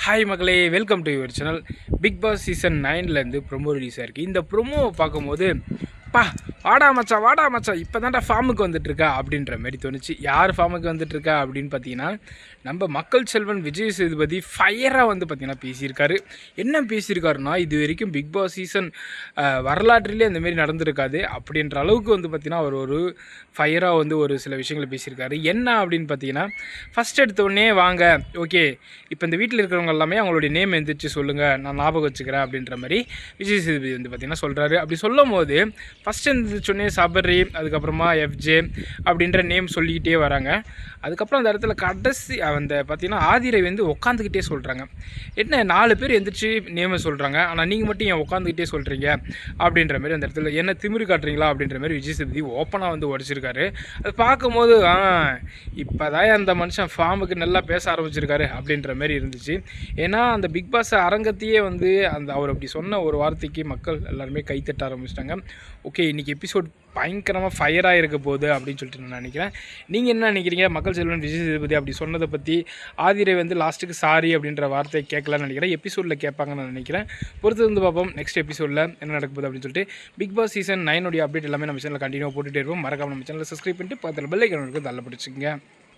Hi மக்களே, welcome to your channel. Bigg Boss season 9லேருந்து promo release ஆயிருக்கு. இந்த ப்ரொமோவை பார்க்கும்போது வாடா மச்சான் இப்போ தான்டா ஃபார்முக்கு வந்துட்டுருக்கா அப்படின்ற மாதிரி தோணுச்சு. யார் ஃபார்முக்கு வந்துட்டுருக்கா அப்படின்னு பார்த்தீங்கன்னா, நம்ம மக்கள் செல்வன் விஜய் சேதுபதி ஃபயராக வந்து பார்த்திங்கன்னா பேசியிருக்காரு. என்ன பேசியிருக்காருன்னா, இது வரைக்கும் பிக் பாஸ் சீசன் வரலாற்றிலே இந்தமாரி நடந்திருக்காது அப்படின்ற அளவுக்கு வந்து பார்த்திங்கன்னா அவர் ஒரு ஃபயராக வந்து ஒரு சில விஷயங்களை பேசியிருக்காரு. என்ன அப்படின்னு பார்த்தீங்கன்னா, ஃபஸ்ட் எடுத்தோடனே வாங்க ஓகே, இப்போ இந்த வீட்டில் இருக்கிறவங்க எல்லாமே அவங்களுடைய நேம் எந்திரிச்சு சொல்லுங்கள், நான் ஞாபகம் வச்சுக்கிறேன் அப்படின்ற மாதிரி விஜய் சேதுபதி வந்து பார்த்திங்கன்னா சொல்கிறாரு. அப்படி சொல்லும் போது ஃபஸ்ட் இருந்துச்சோடனே சபரி, அதுக்கப்புறமா எஃப்ஜே அப்படின்ற நேம் சொல்லிக்கிட்டே வராங்க. அதுக்கப்புறம் அந்த இடத்துல கடைசி அந்த பார்த்திங்கன்னா ஆதிரை வந்து உட்காந்துக்கிட்டே சொல்கிறாங்க. என்ன 4 பேர் எந்திரிச்சு நேமை சொல்கிறாங்க, ஆனால் நீங்கள் மட்டும் ஏன் உட்காந்துக்கிட்டே சொல்கிறீங்க அப்படின்ற மாதிரி அந்த இடத்துல என்ன திமிரு காட்டுறீங்களா அப்படின்ற மாதிரி விஜய் சேதுபதி ஓப்பனாக வந்து உடச்சிருக்காரு. அது பார்க்கும்போது இப்போ தான் அந்த மனுஷன் ஃபார்முக்கு நல்லா பேச ஆரம்பிச்சிருக்காரு அப்படின்ற மாதிரி இருந்துச்சு. ஏன்னா அந்த பிக் பாஸ் அரங்கத்தையே வந்து அவர் அப்படி சொன்ன ஒரு வார்த்தைக்கு மக்கள் எல்லாருமே கைத்தட்ட ஆரம்பிச்சிட்டாங்க. ஓகே, இன்றைக்கி எபிசோட் பயங்கரமாக ஃபயராக இருக்க போகுது அப்படின்னு சொல்லிட்டு நான் நினைக்கிறேன். நீங்கள் என்ன நினைக்கிறீங்க? மக்கள் செல்வன் விஜய் சேதுபதி அப்படி சொன்னதை பற்றி ஆதிரை வந்து லாஸ்ட்டுக்கு சாரி அப்படின்ற வார்த்தையை கேட்கலான்னு நினைக்கிறேன். எபிசோடில் கேட்பாங்கன்னு நான் நினைக்கிறேன். பொறுத்து வந்து பார்ப்போம் நெக்ஸ்ட் எபிசோடில் என்ன நடக்க போகுது அப்படின்னு சொல்லிட்டு. பிக் பாஸ் சீசன் 9 அப்டேட் எல்லாமே நம்ம சேனலில் கண்டினியூவாக போட்டுகிட்டே இருப்போம். மறக்காம நம்ம சேனலில் சப்ஸ்கிரைப் பண்ணிட்டு பக்கத்தில் பெல் ஐக்கான் தள்ள பிடிச்சிங்க.